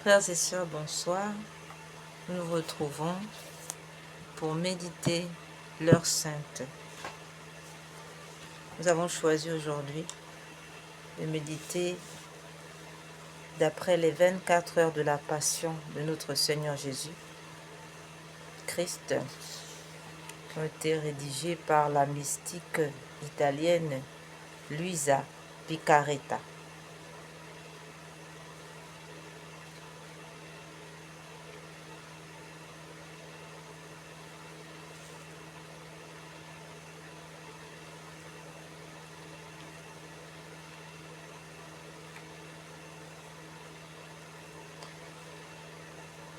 Frères et sœurs, bonsoir. Nous nous retrouvons pour méditer l'heure sainte. Nous avons choisi aujourd'hui de méditer d'après les 24 heures de la passion de notre Seigneur Jésus-Christ, qui ont été rédigées par la mystique italienne Luisa Piccarreta.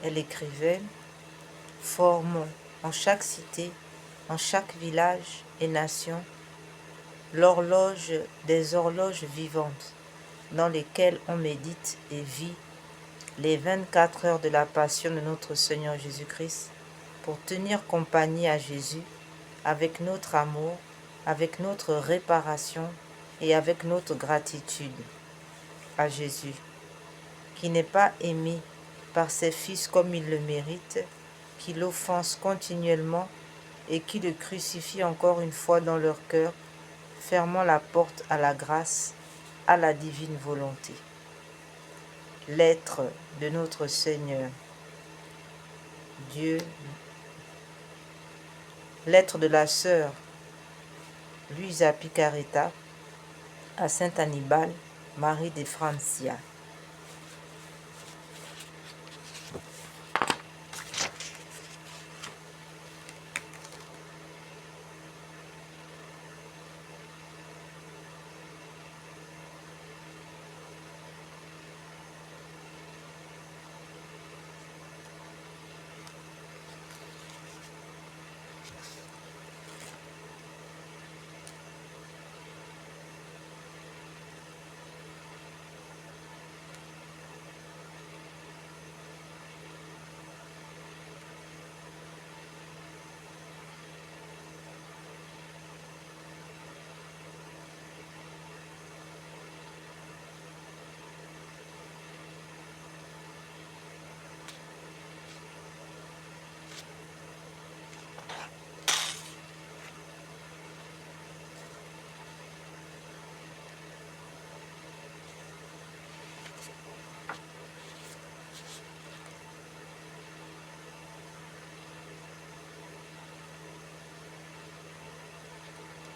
Elle écrivait « Formons en chaque cité, en chaque village et nation, l'horloge des horloges vivantes dans lesquelles on médite et vit les 24 heures de la passion de notre Seigneur Jésus-Christ pour tenir compagnie à Jésus avec notre amour, avec notre réparation et avec notre gratitude à Jésus, qui n'est pas aimé par ses fils comme il le mérite, qui l'offense continuellement et qui le crucifie encore une fois dans leur cœur, fermant la porte à la grâce, à la divine volonté. Lettre de notre Seigneur, Dieu, lettre de la sœur Luisa Piccarreta à Saint Annibal, Marie de Francia.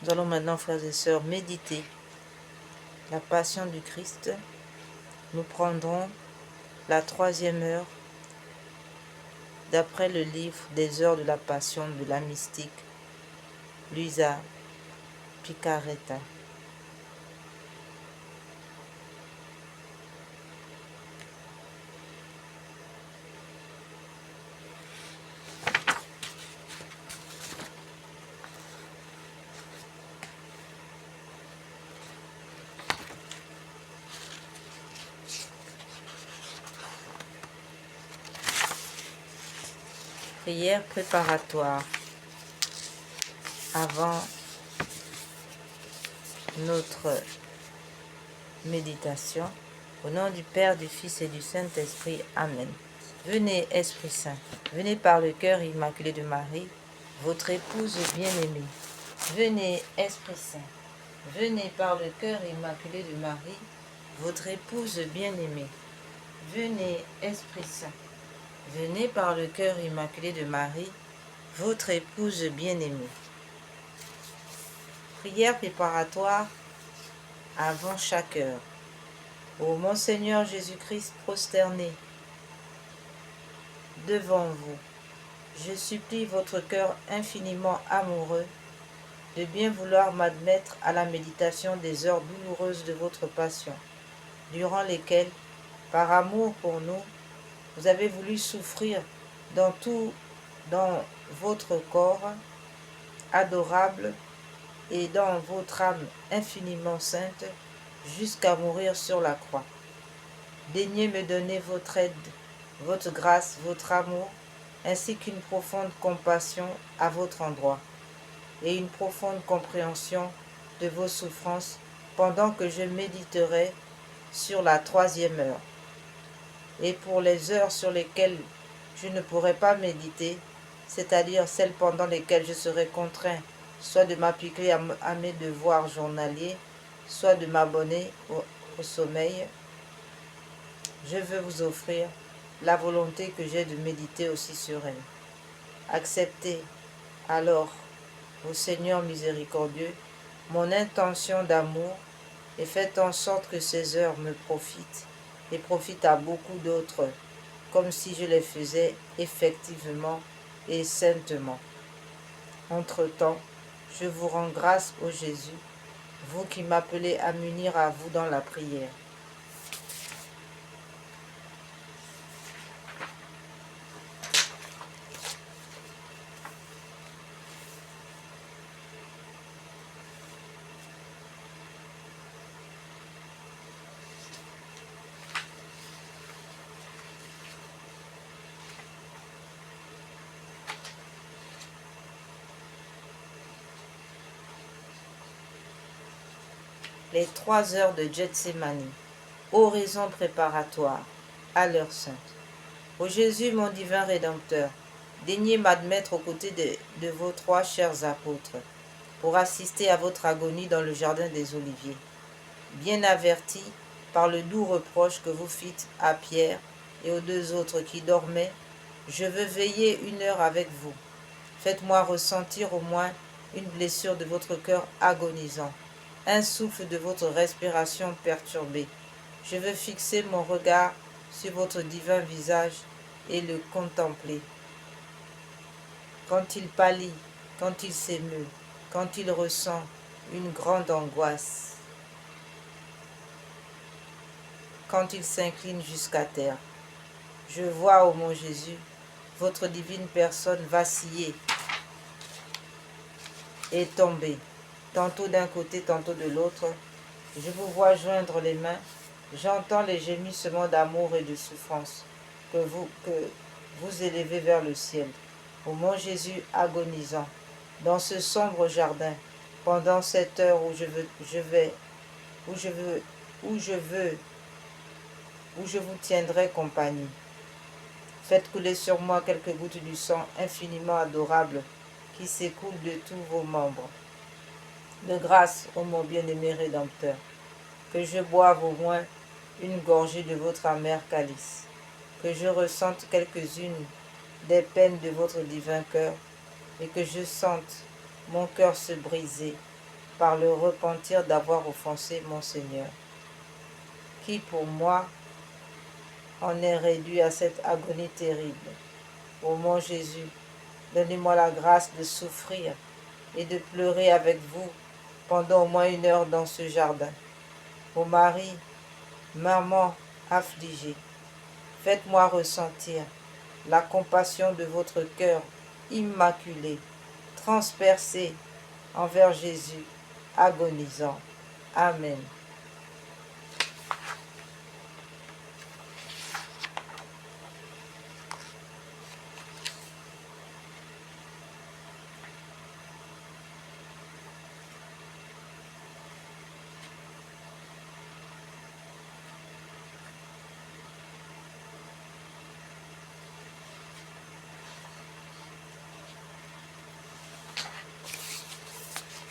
Nous allons maintenant, frères et sœurs, méditer la passion du Christ. Nous prendrons la 3e heure d'après le livre des heures de la passion de la mystique Luisa Piccarreta. Prière préparatoire avant notre méditation. Au nom du Père, du Fils et du Saint-Esprit. Amen. Venez, Esprit Saint, venez par le cœur immaculé de Marie, votre épouse bien-aimée. Venez, Esprit Saint, venez par le cœur immaculé de Marie, votre épouse bien-aimée. Venez, Esprit Saint, venez par le cœur immaculé de Marie, votre épouse bien-aimée. Prière préparatoire avant chaque heure. Ô mon Seigneur Jésus-Christ prosterné devant vous, je supplie votre cœur infiniment amoureux de bien vouloir m'admettre à la méditation des heures douloureuses de votre passion, durant lesquelles, par amour pour nous, vous avez voulu souffrir dans votre corps adorable et dans votre âme infiniment sainte, jusqu'à mourir sur la croix. Daignez me donner votre aide, votre grâce, votre amour, ainsi qu'une profonde compassion à votre endroit, et une profonde compréhension de vos souffrances pendant que je méditerai sur la 3e heure. et pour les heures sur lesquelles je ne pourrai pas méditer, c'est-à-dire celles pendant lesquelles je serai contraint soit de m'appliquer à mes devoirs journaliers, soit de m'abonner au sommeil, je veux vous offrir la volonté que j'ai de méditer aussi sur elle. Acceptez alors, ô Seigneur miséricordieux, mon intention d'amour et faites en sorte que ces heures me profitent et profitent à beaucoup d'autres, comme si je les faisais effectivement et saintement. Entre-temps, je vous rends grâce, ô Jésus, vous qui m'appelez à m'unir à vous dans la prière. Les 3 heures de Gethsémani, oraison préparatoire, à l'heure sainte. Ô Jésus, mon divin Rédempteur, daignez m'admettre aux côtés de vos 3 chers apôtres, pour assister à votre agonie dans le jardin des Oliviers. Bien averti par le doux reproche que vous fîtes à Pierre et aux 2 autres qui dormaient, je veux veiller 1 heure avec vous. Faites-moi ressentir au moins une blessure de votre cœur agonisant, un souffle de votre respiration perturbée. Je veux fixer mon regard sur votre divin visage et le contempler. Quand il pâlit, quand il s'émeut, quand il ressent une grande angoisse, quand il s'incline jusqu'à terre. Je vois, ô mon Jésus, votre divine personne vaciller et tomber, tantôt d'un côté, tantôt de l'autre. Je vous vois joindre les mains, j'entends les gémissements d'amour et de souffrance que vous élevez vers le ciel. Ô mon Jésus agonisant, dans ce sombre jardin, pendant cette heure où je vous tiendrai compagnie. Faites couler sur moi quelques gouttes du sang infiniment adorable qui s'écoule de tous vos membres. De grâce, ô mon bien-aimé Rédempteur, que je boive au moins une gorgée de votre amer calice, que je ressente quelques-unes des peines de votre divin cœur, et que je sente mon cœur se briser par le repentir d'avoir offensé mon Seigneur, qui pour moi en est réduit à cette agonie terrible. Ô mon Jésus, donnez-moi la grâce de souffrir et de pleurer avec vous pendant au moins 1 heure dans ce jardin. Ô Marie, maman affligée, faites-moi ressentir la compassion de votre cœur immaculé, transpercé envers Jésus, agonisant. Amen.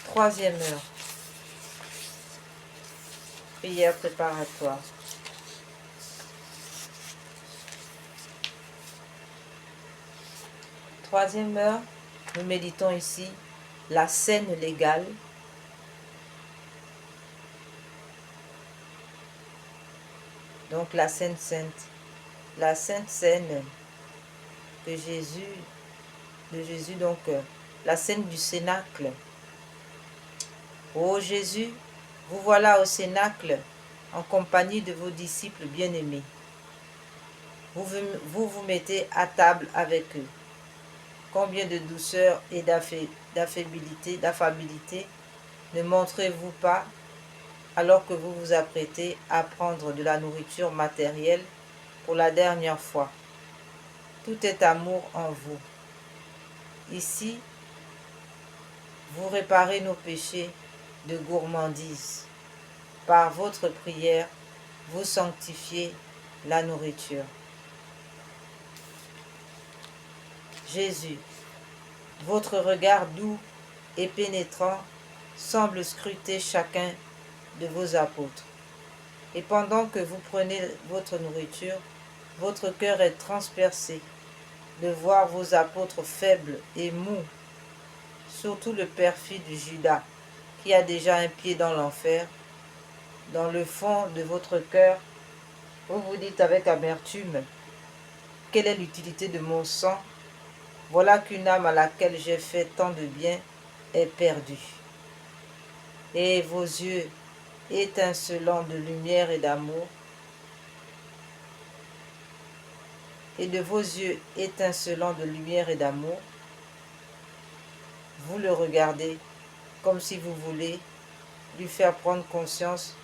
Troisième heure. Prière préparatoire. Troisième heure, nous méditons ici la scène légale. Donc la Sainte Sainte. La Sainte Seine de Jésus, donc la scène du Cénacle. Ô Jésus, vous voilà au Cénacle en compagnie de vos disciples bien-aimés. Vous mettez à table avec eux. Combien de douceur et d'affabilité ne montrez-vous pas alors que vous vous apprêtez à prendre de la nourriture matérielle pour la dernière fois. Tout est amour en vous. Ici, vous réparez nos péchés de gourmandise. Par votre prière, vous sanctifiez la nourriture. Jésus, votre regard doux et pénétrant semble scruter chacun de vos apôtres. Et pendant que vous prenez votre nourriture, votre cœur est transpercé de voir vos apôtres faibles et mous, surtout le perfide Judas, qui a déjà un pied dans l'enfer. Dans le fond de votre cœur, vous vous dites avec amertume, quelle est l'utilité de mon sang? Voilà qu'une âme à laquelle j'ai fait tant de bien est perdue. Et vos yeux, étincelants de lumière et d'amour, et de vos yeux étincelants de lumière et d'amour, vous le regardez comme si vous voulez lui faire prendre conscience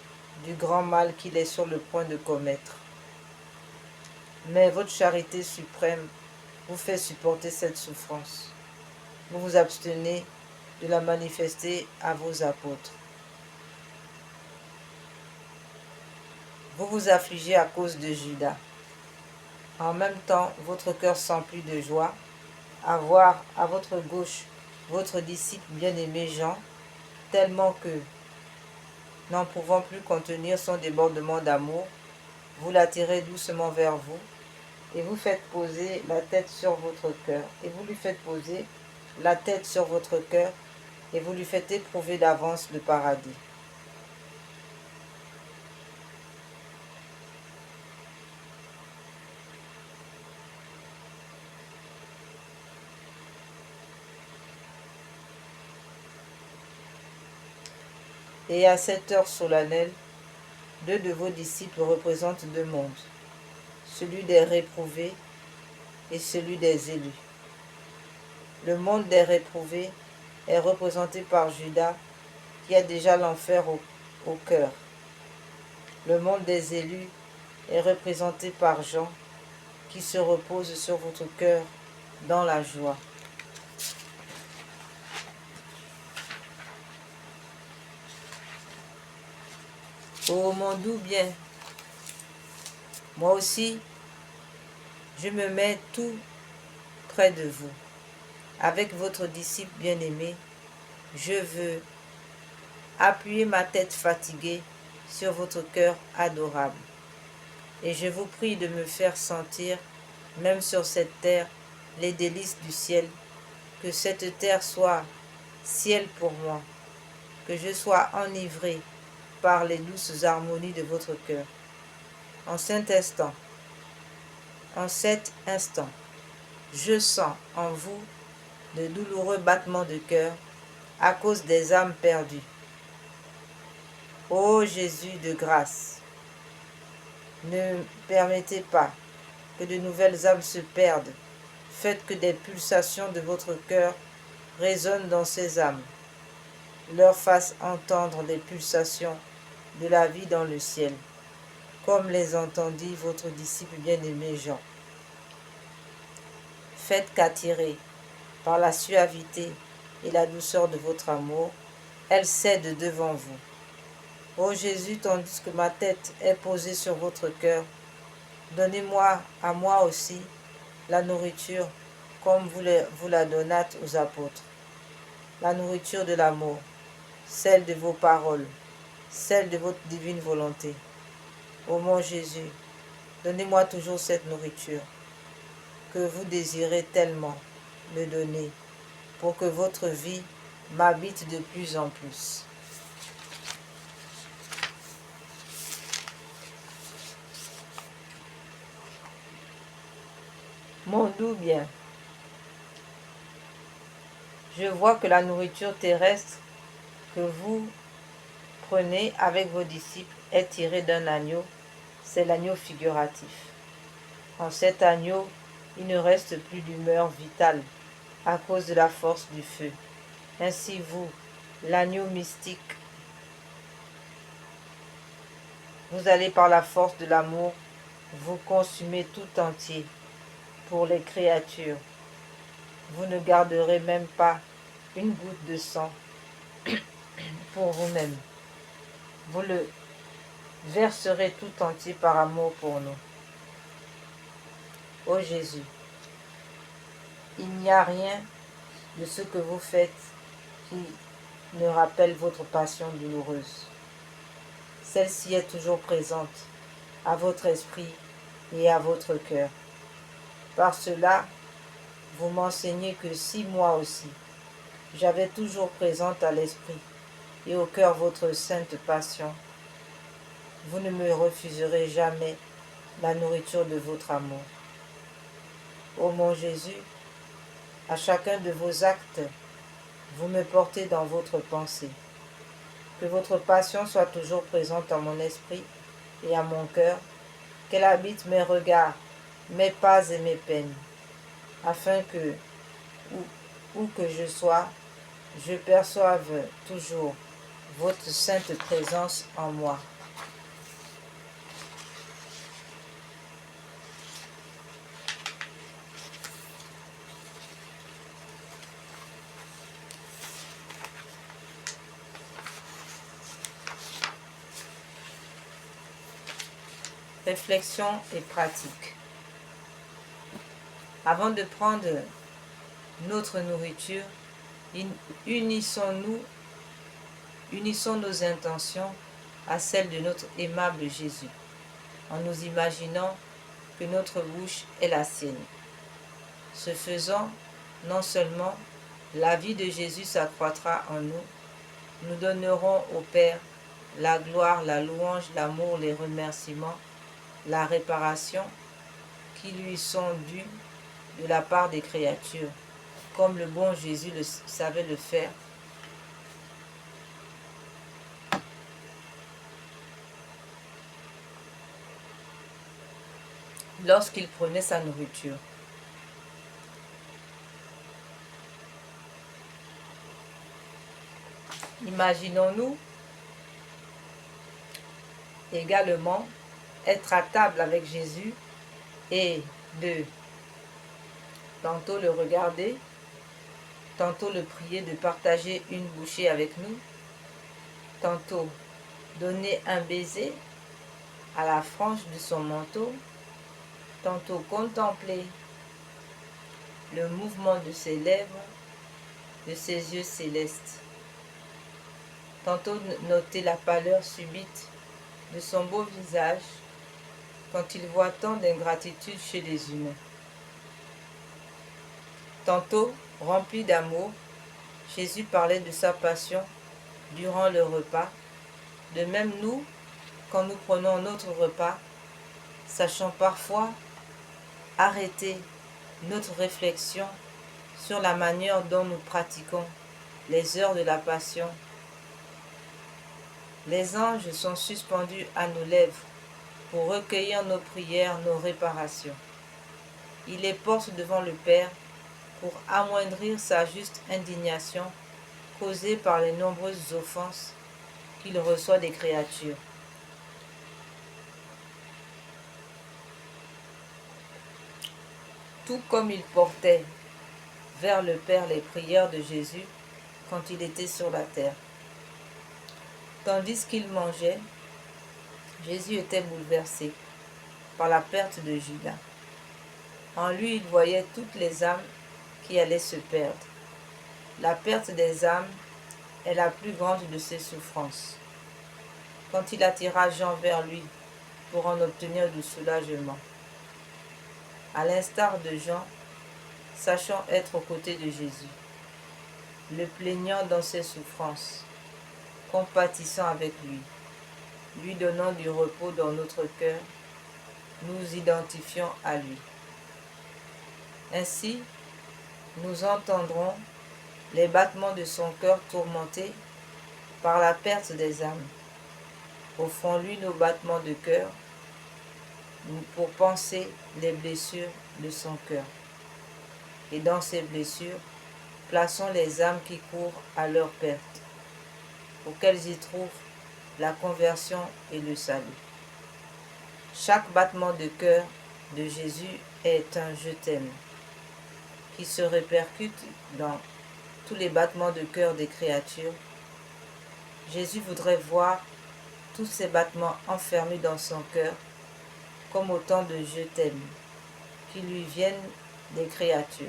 du grand mal qu'il est sur le point de commettre. Mais votre charité suprême vous fait supporter cette souffrance. Vous vous abstenez de la manifester à vos apôtres. Vous vous affligez à cause de Judas. En même temps, votre cœur s'emplit de joie à voir à votre gauche votre disciple bien-aimé Jean, tellement que, n'en pouvant plus contenir son débordement d'amour, vous l'attirez doucement vers vous et vous faites poser la tête sur votre cœur. Et vous lui faites poser la tête sur votre cœur et vous lui faites éprouver d'avance le paradis. Et à cette heure solennelle, deux de vos disciples représentent deux mondes, celui des réprouvés et celui des élus. Le monde des réprouvés est représenté par Judas, qui a déjà l'enfer au cœur. Le monde des élus est représenté par Jean, qui se repose sur votre cœur dans la joie. Ô mon doux bien, moi aussi, je me mets tout près de vous. Avec votre disciple bien-aimé, je veux appuyer ma tête fatiguée sur votre cœur adorable. Et je vous prie de me faire sentir, même sur cette terre, les délices du ciel, que cette terre soit ciel pour moi, que je sois enivré par les douces harmonies de votre cœur. En cet instant, je sens en vous de douloureux battements de cœur à cause des âmes perdues. Ô Jésus de grâce, ne permettez pas que de nouvelles âmes se perdent. Faites que des pulsations de votre cœur résonnent dans ces âmes. Leur fassent entendre les pulsations de la vie dans le ciel, comme les entendit votre disciple bien-aimé Jean. Faites qu'attirées par la suavité et la douceur de votre amour, elles cèdent devant vous. Ô Jésus, tandis que ma tête est posée sur votre cœur, donnez-moi à moi aussi la nourriture comme vous la donnâtes aux apôtres, la nourriture de l'amour, celle de vos paroles, celle de votre divine volonté. Ô mon Jésus, donnez-moi toujours cette nourriture que vous désirez tellement me donner pour que votre vie m'habite de plus en plus. Mon doux bien, je vois que la nourriture terrestre que vous prenez avec vos disciples est tirée d'un agneau, c'est l'agneau figuratif. En cet agneau, il ne reste plus d'humeur vitale à cause de la force du feu. Ainsi vous, l'agneau mystique, vous allez par la force de l'amour vous consumer tout entier pour les créatures. Vous ne garderez même pas une goutte de sang pour vous-même. Vous le verserez tout entier par amour pour nous. Ô Jésus, il n'y a rien de ce que vous faites qui ne rappelle votre passion douloureuse. Celle-ci est toujours présente à votre esprit et à votre cœur. Par cela, vous m'enseignez que si moi aussi, j'avais toujours présente à l'esprit et au cœur votre sainte passion, vous ne me refuserez jamais la nourriture de votre amour. Ô mon Jésus, à chacun de vos actes, vous me portez dans votre pensée. Que votre passion soit toujours présente en mon esprit et à mon cœur, qu'elle habite mes regards, mes pas et mes peines, afin que, où que je sois, je perçoive toujours votre sainte présence en moi. Réflexion et pratique. Avant de prendre notre nourriture, unissons nos intentions à celles de notre aimable Jésus, en nous imaginant que notre bouche est la sienne. Ce faisant, non seulement la vie de Jésus s'accroîtra en nous, nous donnerons au Père la gloire, la louange, l'amour, les remerciements, la réparation qui lui sont dus de la part des créatures, comme le bon Jésus savait le faire. Lorsqu'il prenait sa nourriture. Imaginons-nous également être à table avec Jésus et de tantôt le regarder, tantôt le prier de partager une bouchée avec nous, tantôt donner un baiser à la frange de son manteau, tantôt contempler le mouvement de ses lèvres, de ses yeux célestes, tantôt noter la pâleur subite de son beau visage quand il voit tant d'ingratitude chez les humains. Tantôt, rempli d'amour, Jésus parlait de sa passion durant le repas. De même nous, quand nous prenons notre repas, sachant parfois arrêter notre réflexion sur la manière dont nous pratiquons les heures de la passion. Les anges sont suspendus à nos lèvres pour recueillir nos prières, nos réparations. Il les porte devant le Père pour amoindrir sa juste indignation causée par les nombreuses offenses qu'il reçoit des créatures. Tout comme il portait vers le Père les prières de Jésus quand il était sur la terre. Tandis qu'il mangeait, Jésus était bouleversé par la perte de Judas. En lui, il voyait toutes les âmes qui allaient se perdre. La perte des âmes est la plus grande de ses souffrances. Quand il attira Jean vers lui pour en obtenir du soulagement. À l'instar de Jean, sachant être aux côtés de Jésus, le plaignant dans ses souffrances, compatissant avec lui donnant du repos dans notre cœur, nous identifions à lui. Ainsi, nous entendrons les battements de son cœur tourmenté par la perte des âmes. Offrons-lui nos battements de cœur pour penser les blessures de son cœur. Et dans ces blessures, plaçons les âmes qui courent à leur perte, pour qu'elles y trouvent la conversion et le salut. Chaque battement de cœur de Jésus est un « je t'aime » qui se répercute dans tous les battements de cœur des créatures. Jésus voudrait voir tous ces battements enfermés dans son cœur comme autant de « je t'aime » qui lui viennent des créatures.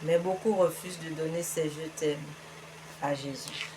Mais beaucoup refusent de donner ces je t'aime à Jésus.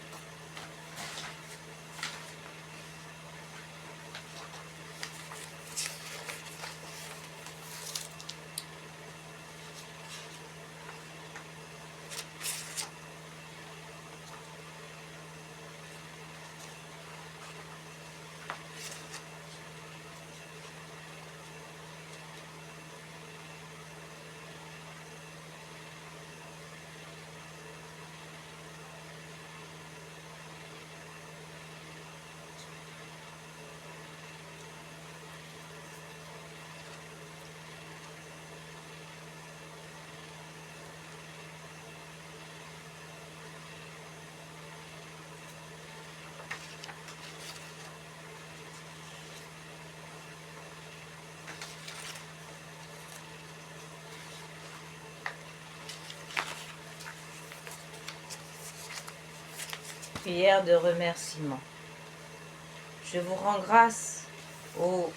Prière de remerciement. Je vous rends grâce, ô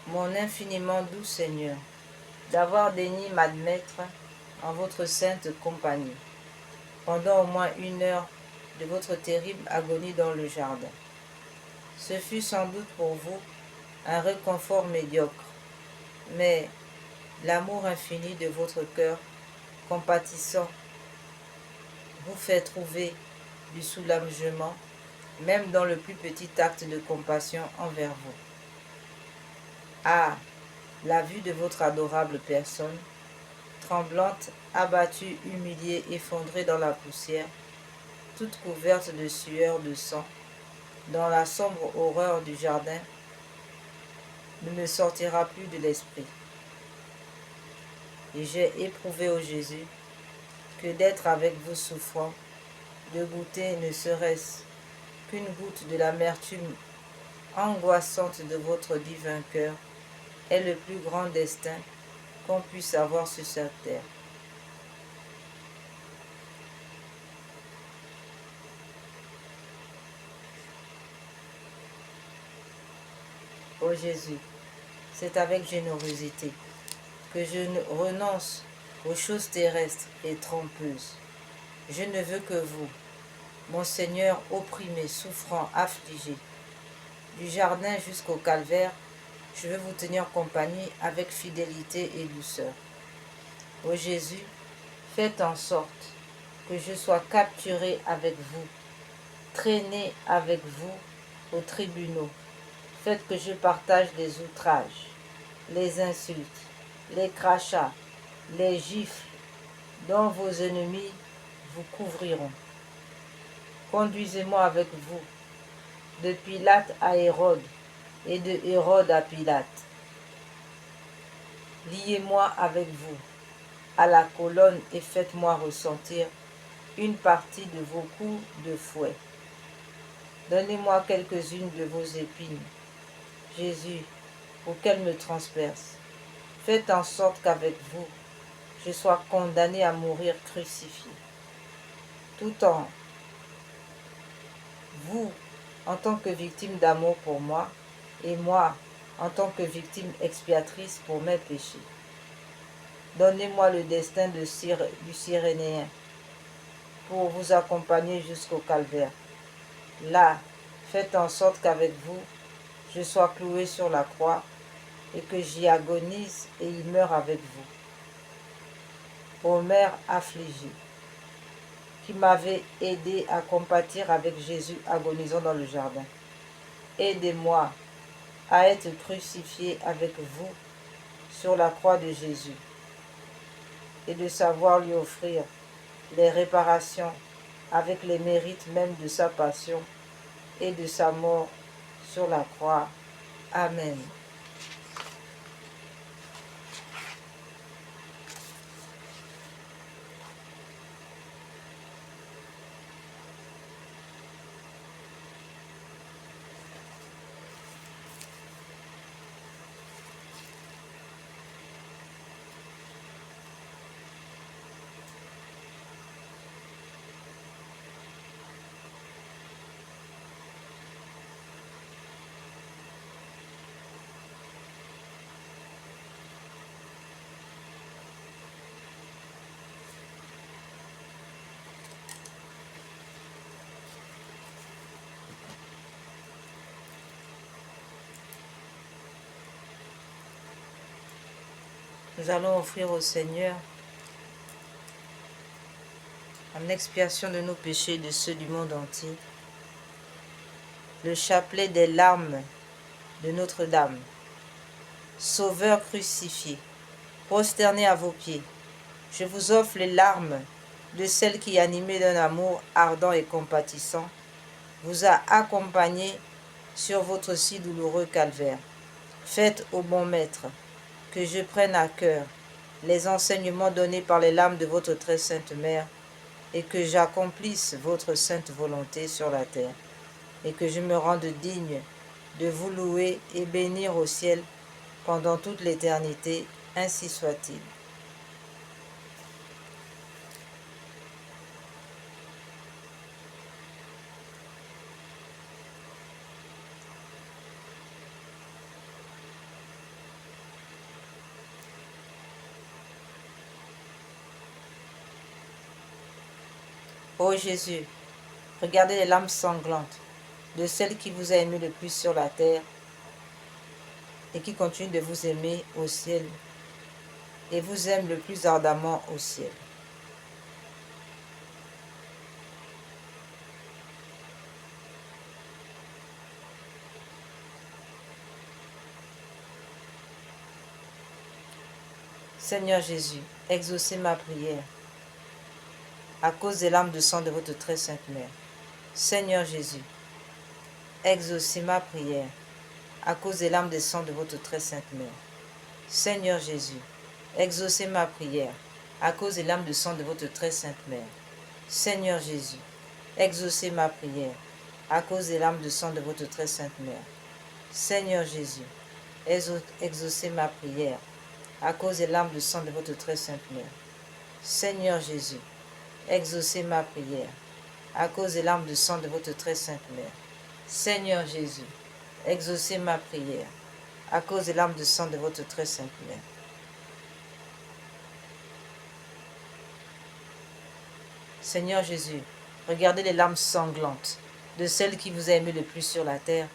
mon infiniment doux Seigneur, d'avoir daigné m'admettre en votre sainte compagnie, pendant au moins 1 heure de votre terrible agonie dans le jardin. Ce fut sans doute pour vous un réconfort médiocre, mais l'amour infini de votre cœur compatissant vous fait trouver du soulagement, même dans le plus petit acte de compassion envers vous. Ah, la vue de votre adorable personne, tremblante, abattue, humiliée, effondrée dans la poussière, toute couverte de sueur, de sang, dans la sombre horreur du jardin, ne me sortira plus de l'esprit. Et j'ai éprouvé, ô Jésus, que d'être avec vous souffrant, de goûter ne serait-ce qu'une goutte de l'amertume angoissante de votre divin cœur, est le plus grand destin qu'on puisse avoir sur cette terre. Ô Jésus, c'est avec générosité que je renonce aux choses terrestres et trompeuses. Je ne veux que vous, mon Seigneur opprimé, souffrant, affligé. Du jardin jusqu'au calvaire, je veux vous tenir compagnie avec fidélité et douceur. Ô Jésus, faites en sorte que je sois capturé avec vous, traîné avec vous aux tribunaux. Faites que je partage les outrages, les insultes, les crachats, les gifles dont vos ennemis vous couvriront. Conduisez-moi avec vous, de Pilate à Hérode et de Hérode à Pilate. Liez-moi avec vous à la colonne et faites-moi ressentir une partie de vos coups de fouet. Donnez-moi quelques-unes de vos épines, Jésus, pour qu'elles me transpercent. Faites en sorte qu'avec vous, je sois condamné à mourir crucifié. Tout en vous, en tant que victime d'amour pour moi, et moi, en tant que victime expiatrice pour mes péchés. Donnez-moi le destin du Cyrénéen pour vous accompagner jusqu'au calvaire. Là, faites en sorte qu'avec vous, je sois cloué sur la croix et que j'y agonise et y meure avec vous. Ô mère affligée, qui m'avait aidé à compatir avec Jésus agonisant dans le jardin, aidez-moi à être crucifié avec vous sur la croix de Jésus et de savoir lui offrir les réparations avec les mérites même de sa passion et de sa mort sur la croix. Amen. Nous allons offrir au Seigneur, en expiation de nos péchés et de ceux du monde entier, le chapelet des larmes de Notre-Dame, Sauveur crucifié, prosterné à vos pieds. Je vous offre les larmes de celle qui, animée d'un amour ardent et compatissant, vous a accompagné sur votre si douloureux calvaire. Faites, ô bon Maître, que je prenne à cœur les enseignements donnés par les larmes de votre très sainte Mère, et que j'accomplisse votre sainte volonté sur la terre, et que je me rende digne de vous louer et bénir au ciel pendant toute l'éternité, ainsi soit-il. Ô Jésus, regardez les larmes sanglantes de celle qui vous a aimé le plus sur la terre et qui continue de vous aimer au ciel et vous aime le plus ardemment au ciel. Seigneur Jésus, exaucez ma prière à cause des larmes de sang de votre très sainte mère. Seigneur Jésus, exaucez ma prière à cause des larmes de sang de votre très sainte mère. Seigneur Jésus, exaucez ma prière à cause des larmes de sang de votre très sainte mère. Seigneur Jésus, exaucez ma prière à cause des larmes de sang de votre très sainte mère. Seigneur Jésus, exaucez ma prière à cause des larmes de sang de votre très sainte mère. Seigneur Jésus, exaucez ma prière à cause des larmes de sang de votre très sainte mère. Seigneur Jésus, exaucez ma prière à cause des larmes de sang de votre très sainte mère. Seigneur Jésus, regardez les larmes sanglantes de celle qui vous a aimé le plus sur la terre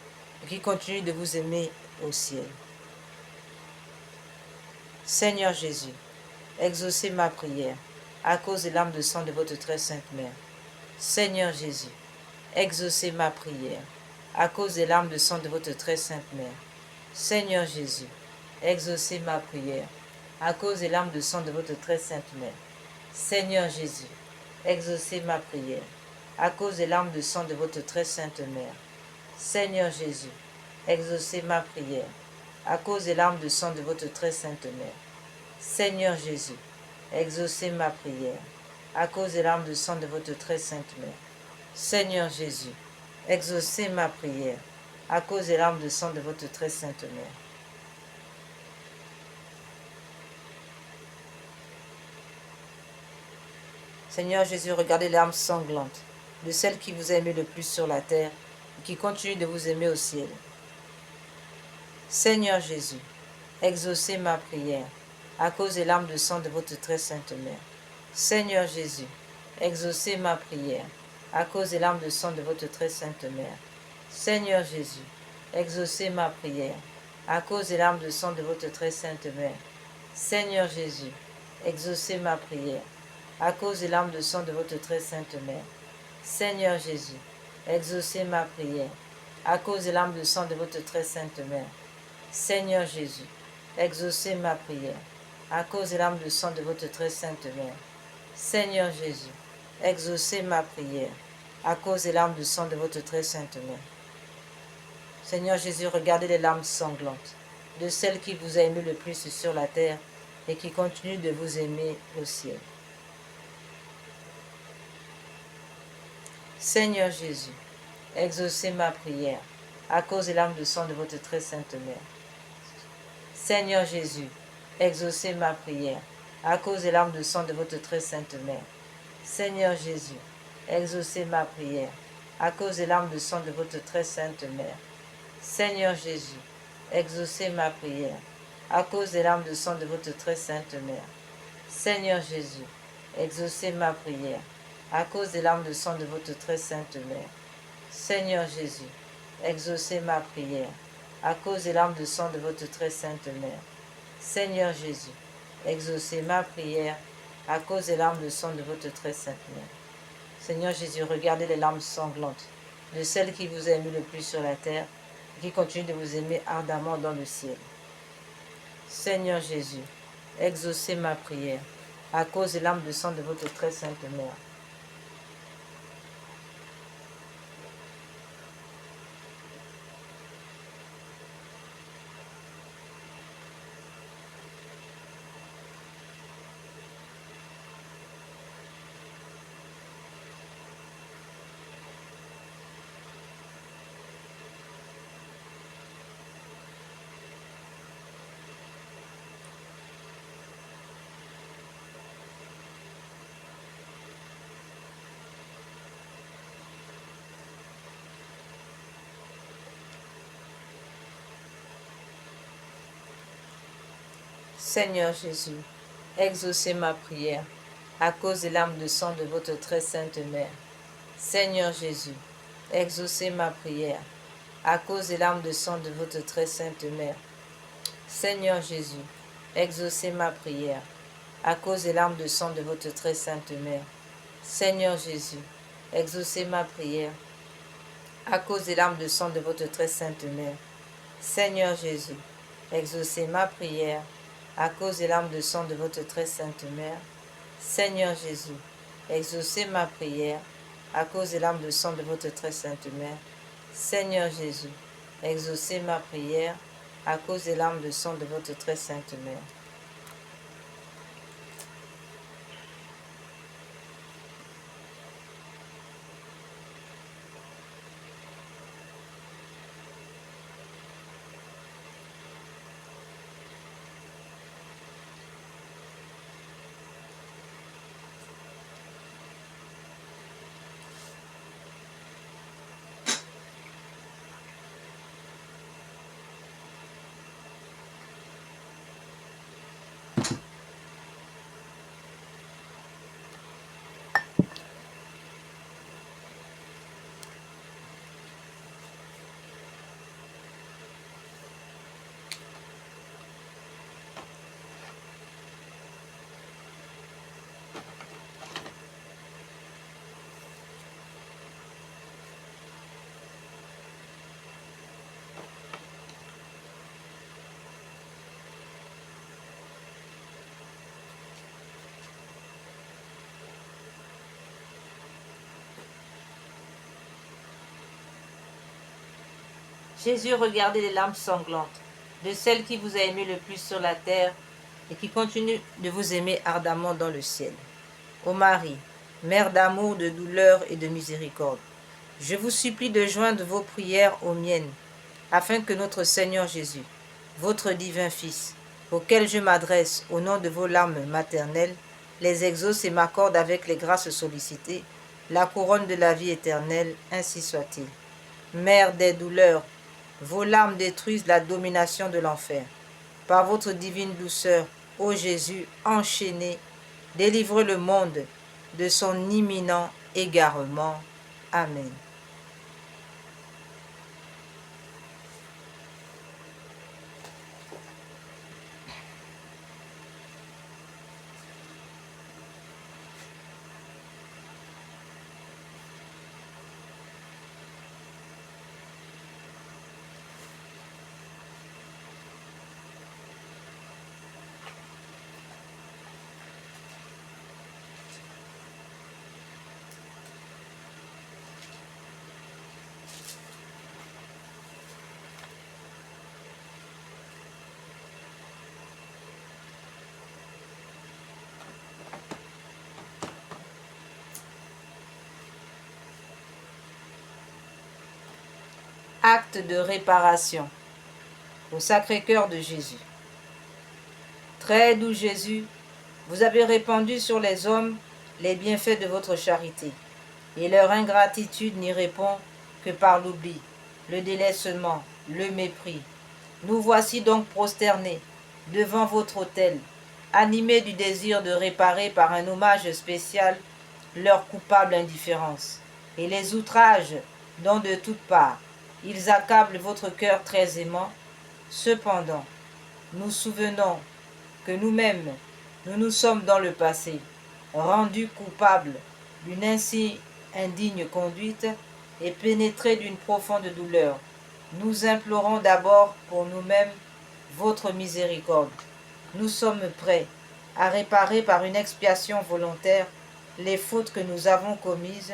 et qui continue de vous aimer au ciel. Seigneur Jésus, exaucez ma prière à cause des larmes de sang de votre très sainte mère. Seigneur Jésus, exaucez ma prière à cause des larmes de sang de votre très sainte mère. Seigneur Jésus, exaucez ma prière à cause des larmes de sang de votre très sainte mère. Seigneur Jésus, exaucez ma prière à cause des larmes de sang de votre très sainte mère. Seigneur Jésus, exaucez ma prière à cause des larmes de sang de votre très sainte mère. Seigneur Jésus, exaucez ma prière à cause des larmes de sang de votre très sainte mère. Seigneur Jésus, exaucez ma prière à cause des larmes de sang de votre très sainte mère. Seigneur Jésus, regardez les larmes sanglantes de celle qui vous a aimé le plus sur la terre et qui continue de vous aimer au ciel. Seigneur Jésus, exaucez ma prière à cause des larmes de sang de votre très sainte mère. Seigneur Jésus, exaucez ma prière à cause des larmes de sang de votre très sainte mère. Seigneur Jésus, exaucez ma prière à cause des larmes de sang de votre très sainte mère. Seigneur Jésus, exaucez ma prière à cause des larmes de sang de votre très sainte mère. Seigneur Jésus, exaucez ma prière à cause des larmes de sang de votre très sainte mère. Seigneur Jésus, exaucez ma prière à cause des larmes de sang de votre très sainte mère. Seigneur Jésus, exaucez ma prière à cause des larmes de sang de votre très sainte mère. Seigneur Jésus, regardez les larmes sanglantes de celle qui vous a aimé le plus sur la terre et qui continue de vous aimer au ciel. Seigneur Jésus, exaucez ma prière à cause des larmes de sang de votre très sainte mère. Seigneur Jésus, exaucez ma prière à cause des larmes de sang de votre très sainte mère. Seigneur Jésus, exaucez ma prière à cause des larmes de sang de votre très sainte mère. Seigneur Jésus, exaucez ma prière à cause des larmes de sang de votre très sainte mère. Seigneur Jésus, exaucez ma prière à cause des larmes de sang de votre très sainte mère. Seigneur Jésus, exaucez ma prière à cause des larmes de sang de votre très sainte mère. Seigneur Jésus, exaucez ma prière à cause des larmes de sang de votre très sainte mère. Seigneur Jésus, regardez les larmes sanglantes de celle qui vous a aimé le plus sur la terre et qui continue de vous aimer ardemment dans le ciel. Seigneur Jésus, exaucez ma prière à cause des larmes de sang de votre très sainte mère. Seigneur Jésus, exaucez ma prière à cause des larmes de sang de votre très sainte mère. Seigneur Jésus, exaucez ma prière à cause des larmes de sang de votre très sainte mère. Seigneur Jésus, exaucez ma prière à cause des larmes de sang de votre très sainte mère. Seigneur Jésus, exaucez ma prière à cause des larmes de sang de votre très sainte mère. Seigneur Jésus, exaucez ma prière à cause des larmes de sang de votre très sainte mère. Seigneur Jésus, exaucez ma prière à cause des larmes de sang de votre très sainte mère. Seigneur Jésus, exaucez ma prière à cause des larmes de sang de votre très sainte mère. Jésus, regardez les larmes sanglantes de celle qui vous a aimé le plus sur la terre et qui continue de vous aimer ardemment dans le ciel. Ô Marie, mère d'amour, de douleur et de miséricorde, je vous supplie de joindre vos prières aux miennes, afin que notre Seigneur Jésus, votre divin Fils, auquel je m'adresse au nom de vos larmes maternelles, les exauce et m'accorde avec les grâces sollicitées la couronne de la vie éternelle, ainsi soit-il. Mère des douleurs, vos larmes détruisent la domination de l'enfer. Par votre divine douceur, ô Jésus, enchaîné, délivrez le monde de son imminent égarement. Amen. Acte de réparation au Sacré-Cœur de Jésus. Très doux Jésus, vous avez répandu sur les hommes les bienfaits de votre charité, et leur ingratitude n'y répond que par l'oubli, le délaissement, le mépris. Nous voici donc prosternés devant votre autel, animés du désir de réparer par un hommage spécial leur coupable indifférence et les outrages dont de toutes parts ils accablent votre cœur très aimant. Cependant, nous souvenons que nous-mêmes, nous nous sommes dans le passé rendus coupables d'une ainsi indigne conduite et pénétrés d'une profonde douleur. Nous implorons d'abord pour nous-mêmes votre miséricorde. Nous sommes prêts à réparer par une expiation volontaire les fautes que nous avons commises,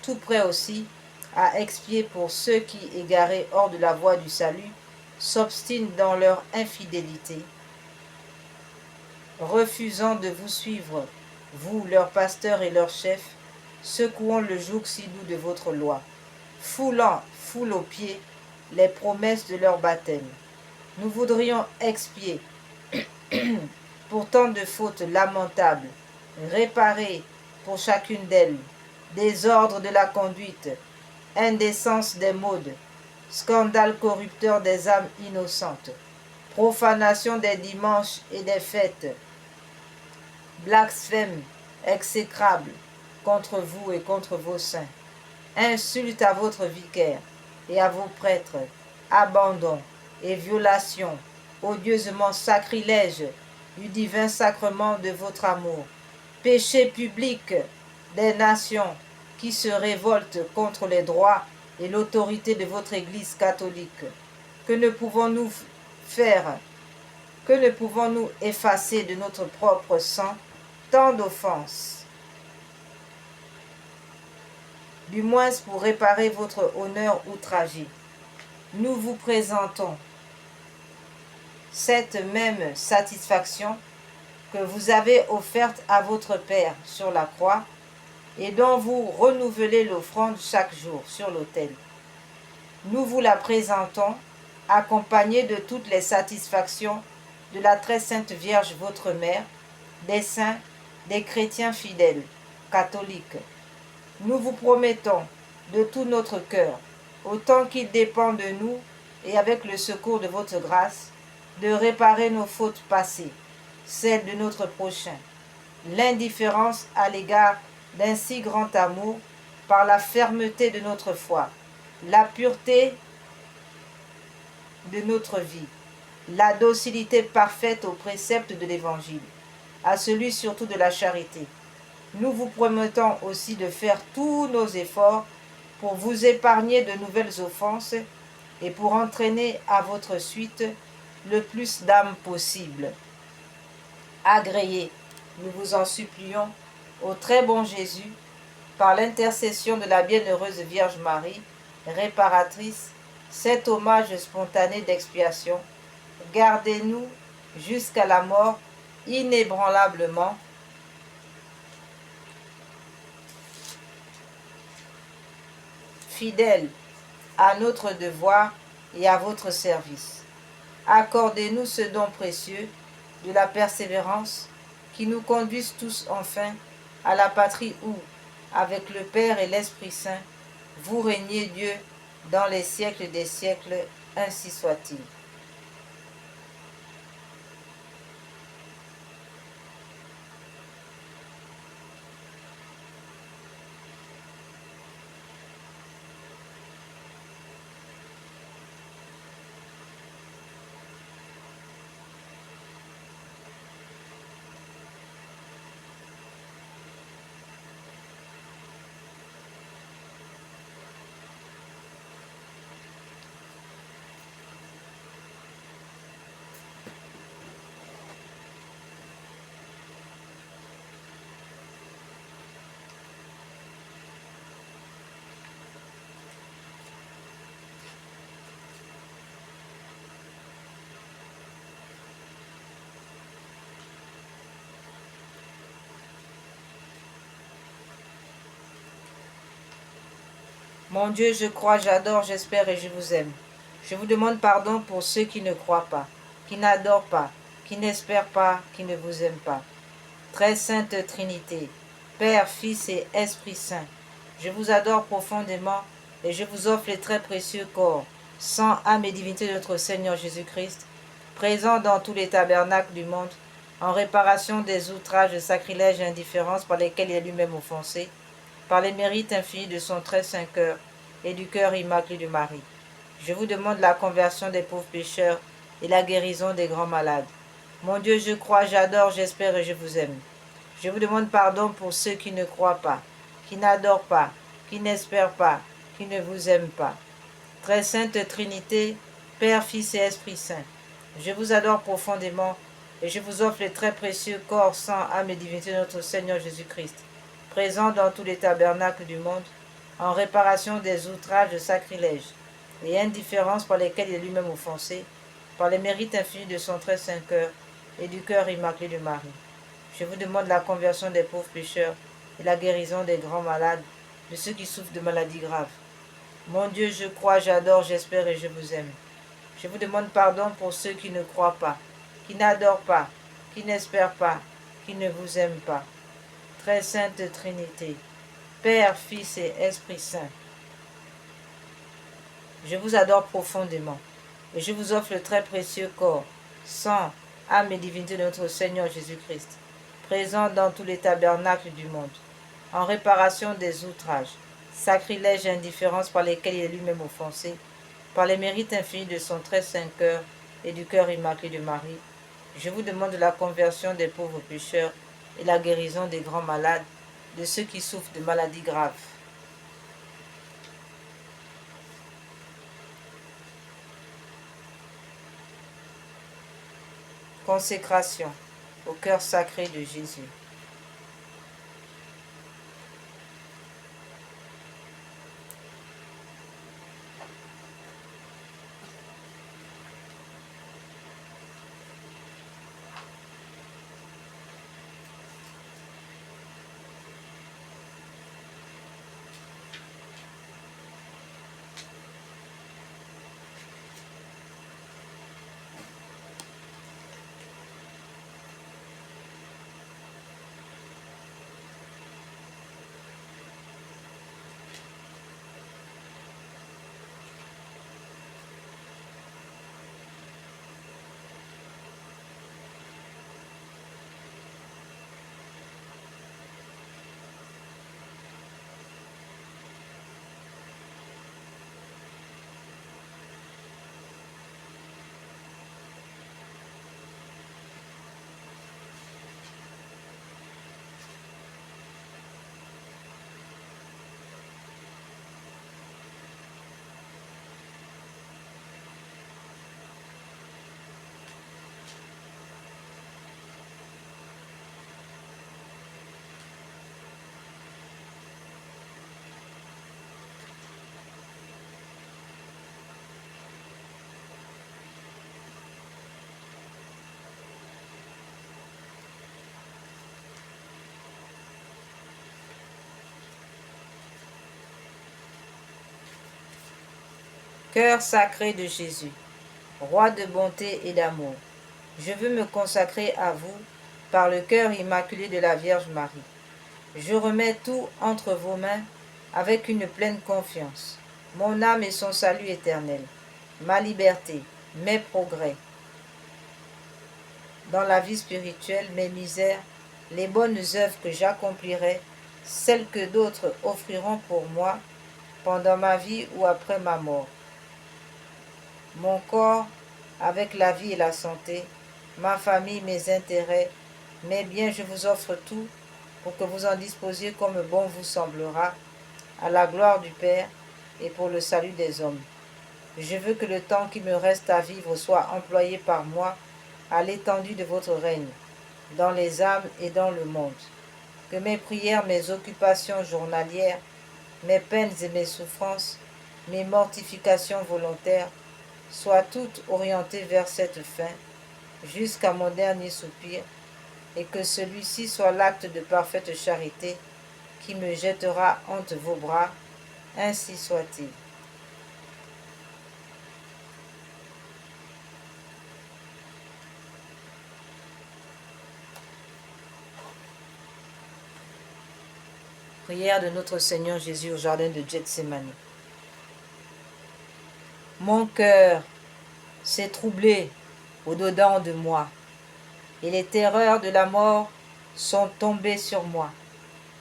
tout prêts aussi à expier pour ceux qui, égarés hors de la voie du salut, s'obstinent dans leur infidélité, refusant de vous suivre, vous, leur pasteur et leur chef, secouant le joug si doux de votre loi, foule aux pieds les promesses de leur baptême. Nous voudrions expier pour tant de fautes lamentables, réparer pour chacune d'elles, désordre de la conduite, indécence des modes, scandale corrupteur des âmes innocentes, profanation des dimanches et des fêtes, blasphème exécrable contre vous et contre vos saints, insulte à votre vicaire et à vos prêtres, abandon et violation, odieusement sacrilège du divin sacrement de votre amour, péché public des nations qui se révoltent contre les droits et l'autorité de votre Église catholique. Que ne pouvons-nous faire? Que ne pouvons-nous effacer de notre propre sang tant d'offenses? Du moins pour réparer votre honneur outragé, nous vous présentons cette même satisfaction que vous avez offerte à votre Père sur la croix et dont vous renouvelez l'offrande chaque jour sur l'autel. Nous vous la présentons accompagnée de toutes les satisfactions de la très sainte Vierge votre Mère, des saints, des chrétiens fidèles, catholiques. Nous vous promettons de tout notre cœur, autant qu'il dépend de nous et avec le secours de votre grâce, de réparer nos fautes passées, celles de notre prochain, l'indifférence à l'égard d'un si grand amour par la fermeté de notre foi, la pureté de notre vie, la docilité parfaite aux préceptes de l'Évangile, à celui surtout de la charité. Nous vous promettons aussi de faire tous nos efforts pour vous épargner de nouvelles offenses et pour entraîner à votre suite le plus d'âmes possible. Agréez, nous vous en supplions, au très bon Jésus, par l'intercession de la bienheureuse Vierge Marie, réparatrice, cet hommage spontané d'expiation, gardez-nous jusqu'à la mort inébranlablement. Fidèles à notre devoir et à votre service. Accordez-nous ce don précieux de la persévérance qui nous conduise tous enfin à la patrie où, avec le Père et l'Esprit Saint, vous régnez Dieu dans les siècles des siècles, ainsi soit-il. Mon Dieu, je crois, j'adore, j'espère et je vous aime. Je vous demande pardon pour ceux qui ne croient pas, qui n'adorent pas, qui n'espèrent pas, qui ne vous aiment pas. Très sainte Trinité, Père, Fils et Esprit Saint, je vous adore profondément et je vous offre les très précieux corps, sang, âme et divinité de notre Seigneur Jésus-Christ, présent dans tous les tabernacles du monde, en réparation des outrages, sacrilèges et indifférences par lesquels il est lui-même offensé, par les mérites infinis de son très saint cœur et du cœur immaculé de Marie. Je vous demande la conversion des pauvres pécheurs et la guérison des grands malades. Mon Dieu, je crois, j'adore, j'espère et je vous aime. Je vous demande pardon pour ceux qui ne croient pas, qui n'adorent pas, qui n'espèrent pas, qui ne vous aiment pas. Très sainte Trinité, Père, Fils et Esprit Saint, je vous adore profondément et je vous offre le très précieux corps, sang, âme et divinité de notre Seigneur Jésus-Christ, présent dans tous les tabernacles du monde, en réparation des outrages, sacrilèges et indifférences par lesquels il est lui-même offensé, par les mérites infinis de son très saint cœur et du cœur immaculé de Marie. Je vous demande la conversion des pauvres pécheurs et la guérison des grands malades, de ceux qui souffrent de maladies graves. Mon Dieu, je crois, j'adore, j'espère et je vous aime. Je vous demande pardon pour ceux qui ne croient pas, qui n'adorent pas, qui n'espèrent pas, qui ne vous aiment pas. Très sainte Trinité, Père, Fils et Esprit Saint, je vous adore profondément et je vous offre le très précieux corps, sang, âme et divinité de notre Seigneur Jésus-Christ, présent dans tous les tabernacles du monde, en réparation des outrages, sacrilèges et indifférences par lesquels il est lui-même offensé, par les mérites infinis de son très saint cœur et du cœur immaculé de Marie. Je vous demande la conversion des pauvres pécheurs et la guérison des grands malades, de ceux qui souffrent de maladies graves. Consécration au cœur sacré de Jésus. Cœur sacré de Jésus, roi de bonté et d'amour, je veux me consacrer à vous par le cœur immaculé de la Vierge Marie. Je remets tout entre vos mains avec une pleine confiance, mon âme et son salut éternel, ma liberté, mes progrès dans la vie spirituelle, mes misères, les bonnes œuvres que j'accomplirai, celles que d'autres offriront pour moi pendant ma vie ou après ma mort. Mon corps avec la vie et la santé, ma famille, mes intérêts, mes biens, je vous offre tout pour que vous en disposiez comme bon vous semblera, à la gloire du Père et pour le salut des hommes. Je veux que le temps qui me reste à vivre soit employé par moi à l'étendue de votre règne, dans les âmes et dans le monde. Que mes prières, mes occupations journalières, mes peines et mes souffrances, mes mortifications volontaires, soient toutes orientées vers cette fin, jusqu'à mon dernier soupir, et que celui-ci soit l'acte de parfaite charité qui me jettera entre vos bras, ainsi soit-il. Prière de notre Seigneur Jésus au jardin de Gethsémani. Mon cœur s'est troublé au-dedans de moi, et les terreurs de la mort sont tombées sur moi.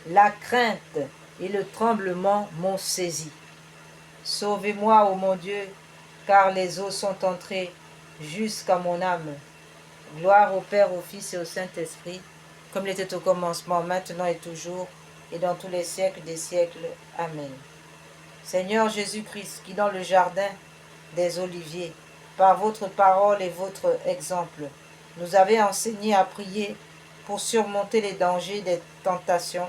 La crainte et le tremblement m'ont saisi. Sauvez-moi, ô mon Dieu, car les eaux sont entrées jusqu'à mon âme. Gloire au Père, au Fils et au Saint-Esprit, comme il était au commencement, maintenant et toujours, et dans tous les siècles des siècles. Amen. Seigneur Jésus-Christ, qui dans le jardin des Oliviers, par votre parole et votre exemple, nous avez enseigné à prier pour surmonter les dangers des tentations,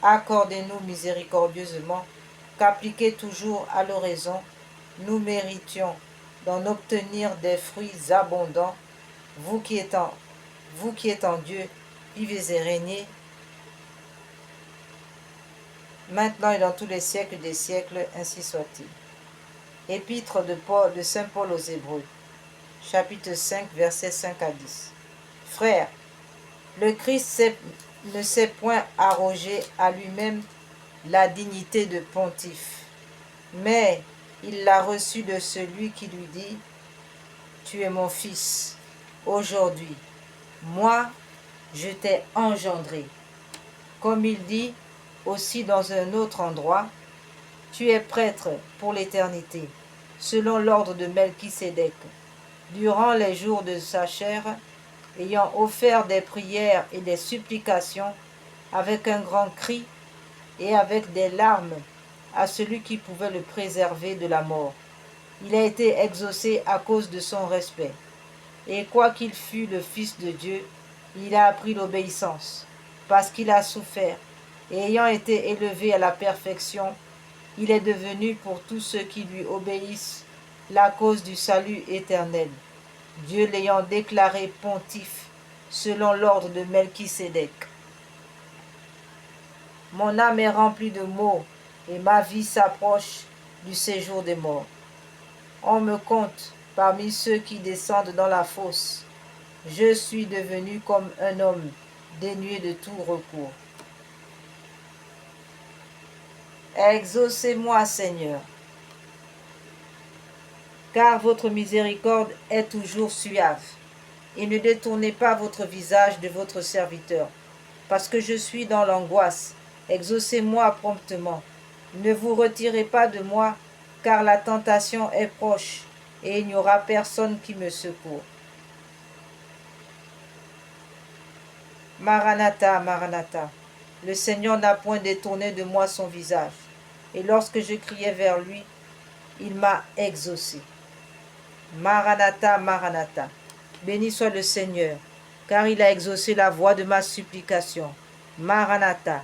accordez-nous miséricordieusement qu'appliqués toujours à l'oraison, nous méritions d'en obtenir des fruits abondants, vous qui êtes en Dieu, vivez et régnez, maintenant et dans tous les siècles des siècles, ainsi soit-il. Épître de Saint Paul aux Hébreux, chapitre 5, versets 5 à 10. Frères, le Christ ne s'est point arrogé à lui-même la dignité de pontife, mais il l'a reçue de celui qui lui dit, « Tu es mon fils, aujourd'hui, moi, je t'ai engendré. » Comme il dit aussi dans un autre endroit, « Tu es prêtre pour l'éternité, selon l'ordre de Melchisédek. » Durant les jours de sa chair, ayant offert des prières et des supplications avec un grand cri et avec des larmes à celui qui pouvait le préserver de la mort. Il a été exaucé à cause de son respect. Et quoiqu'il fût le Fils de Dieu, il a appris l'obéissance, parce qu'il a souffert, et ayant été élevé à la perfection, il est devenu pour tous ceux qui lui obéissent la cause du salut éternel. Dieu l'ayant déclaré pontife selon l'ordre de Melchisédek. Mon âme est remplie de maux et ma vie s'approche du séjour des morts. On me compte parmi ceux qui descendent dans la fosse. Je suis devenu comme un homme dénué de tout recours. Exaucez-moi, Seigneur, car votre miséricorde est toujours suave, et ne détournez pas votre visage de votre serviteur, parce que je suis dans l'angoisse. Exaucez-moi promptement. Ne vous retirez pas de moi, car la tentation est proche, et il n'y aura personne qui me secourt. Maranatha, Maranatha, le Seigneur n'a point détourné de moi son visage, et lorsque je criais vers lui, il m'a exaucé. Maranatha, Maranatha, béni soit le Seigneur, car il a exaucé la voix de ma supplication. Maranatha,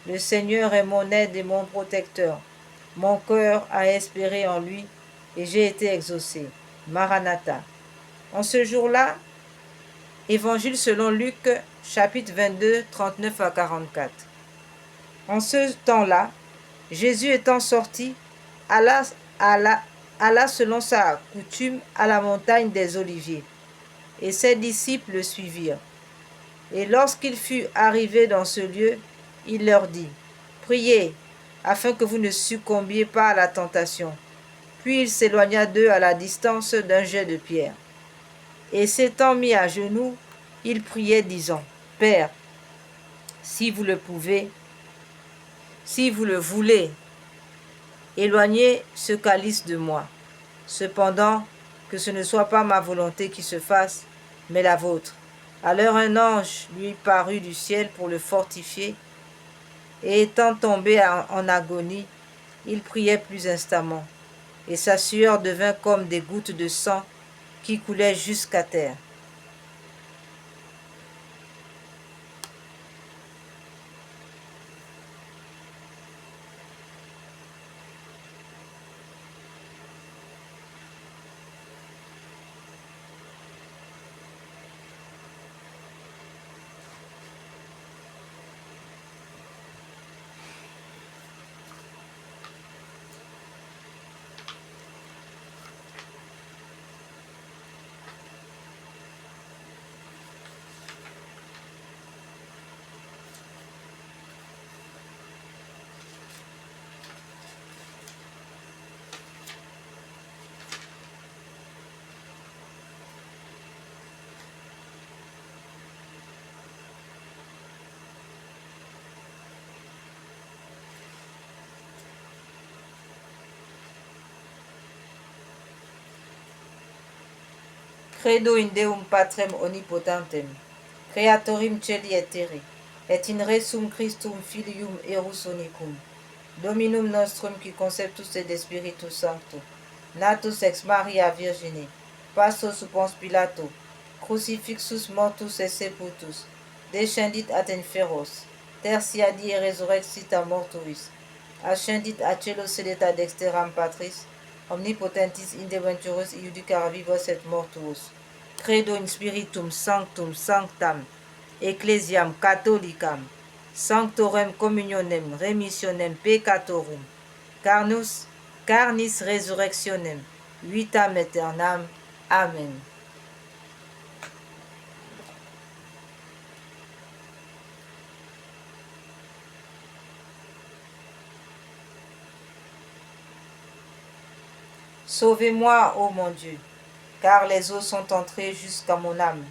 le Seigneur est mon aide et mon protecteur. Mon cœur a espéré en lui, et j'ai été exaucé. Maranatha. En ce jour-là, Évangile selon Luc, chapitre 22, 39 à 44. En ce temps-là, Jésus étant sorti, alla selon sa coutume à la montagne des Oliviers, et ses disciples le suivirent. Et lorsqu'il fut arrivé dans ce lieu, il leur dit, « Priez, afin que vous ne succombiez pas à la tentation. » Puis il s'éloigna d'eux à la distance d'un jet de pierre. Et s'étant mis à genoux, il priait, disant, « Père, si vous le pouvez, si vous le voulez, éloignez ce calice de moi. Cependant, que ce ne soit pas ma volonté qui se fasse, mais la vôtre. » Alors un ange lui parut du ciel pour le fortifier, et étant tombé en agonie, il priait plus instamment, et sa sueur devint comme des gouttes de sang qui coulaient jusqu'à terre. Credo in Deum Patrem omnipotentem, Creatorim celi et terrae, et in resum Christum Filium Erus unicum, Dominum nostrum qui conceptus et Spiritus Sancto, natus ex Maria Virgine, passus sub Pontius Pilato, crucifixus mortus et sepultus, descendit ad inferos, tertia die resurrexit a mortuis, ascendit a cielo sedet ad dexteram Patris, omnipotentis indeventurus iudicara vivos et mortuos. Credo in Spiritum Sanctum Sanctam, Ecclesiam Catholicam, Sanctorem Communionem Remissionem Peccatorum, Carnis Resurrectionem, Vitam Aeternam. Amen. Sauvez-moi, ô mon Dieu, car les eaux sont entrées jusqu'à mon âme.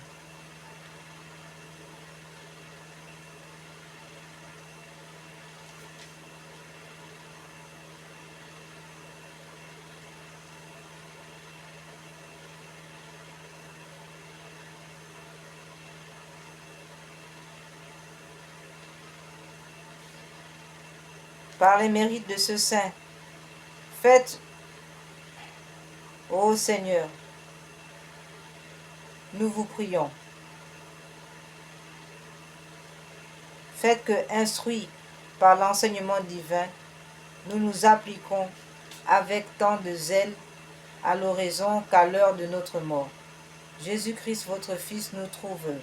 Par les mérites de ce saint, faites, ô Seigneur, nous vous prions. Faites que, instruits par l'enseignement divin, nous nous appliquons avec tant de zèle à l'oraison qu'à l'heure de notre mort. Jésus-Christ, votre Fils, nous trouve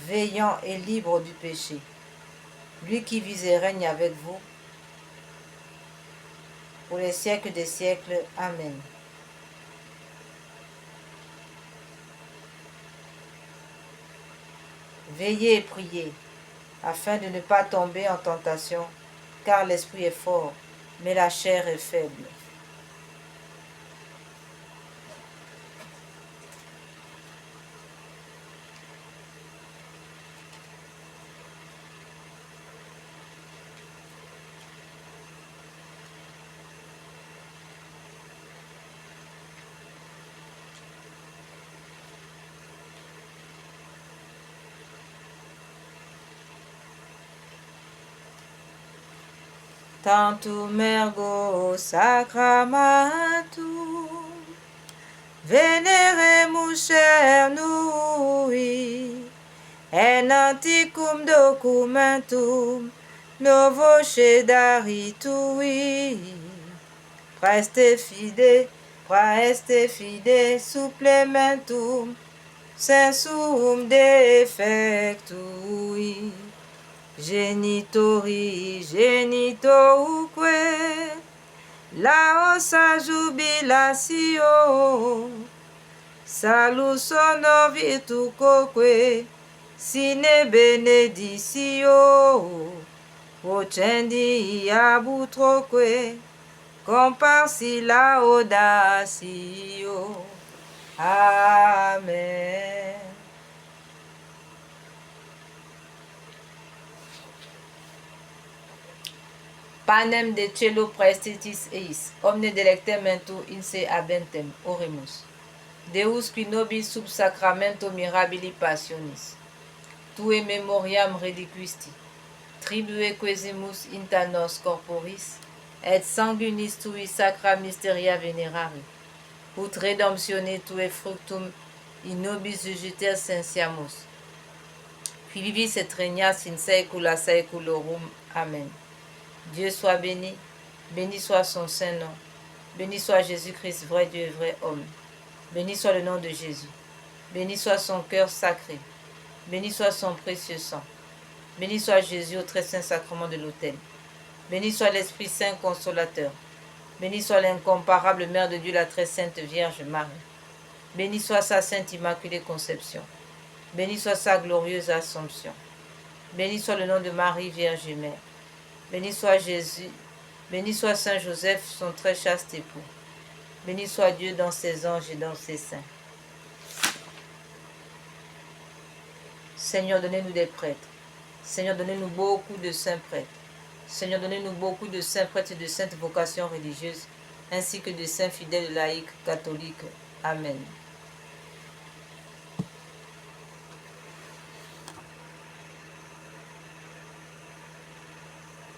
veillant et libre du péché. Lui qui vit et règne avec vous pour les siècles des siècles. Amen. Veillez et priez, afin de ne pas tomber en tentation, car l'esprit est fort, mais la chair est faible. Tantum ergo sacramentum veneremus cernui, en antiquum documentum novo cedari tui, praeste fide supplementum sensum defectui. Genitouque, laosa jubilatio, salus honor virtucoque, sine beneditio, procendi abutroque, comparsi laudatio. Amen. Panem de cielo praestitis eis, omne delectementum in se habentem, oremus. Deus qui nobis sub sacramento mirabili passionis, tue memoriam reliquisti, tribue quesimus inta nos corporis, et sanguinis tui sacra mysteria venerari, ut redemptione tue fructum in nobis jugiter sensiamus, qui vivis et regnas in saecula saeculorum. Amen. Dieu soit béni, béni soit son saint nom, béni soit Jésus-Christ, vrai Dieu et vrai homme, béni soit le nom de Jésus, béni soit son cœur sacré, béni soit son précieux sang, béni soit Jésus au très saint sacrement de l'autel, béni soit l'Esprit Saint consolateur, béni soit l'incomparable Mère de Dieu, la très sainte Vierge Marie, béni soit sa sainte immaculée conception, béni soit sa glorieuse assomption, béni soit le nom de Marie Vierge et Mère, béni soit Jésus, béni soit Saint Joseph, son très chaste époux. Béni soit Dieu dans ses anges et dans ses saints. Seigneur, donnez-nous des prêtres. Seigneur, donnez-nous beaucoup de saints prêtres. Seigneur, donnez-nous beaucoup de saints prêtres et de saintes vocations religieuses, ainsi que de saints fidèles laïcs catholiques. Amen.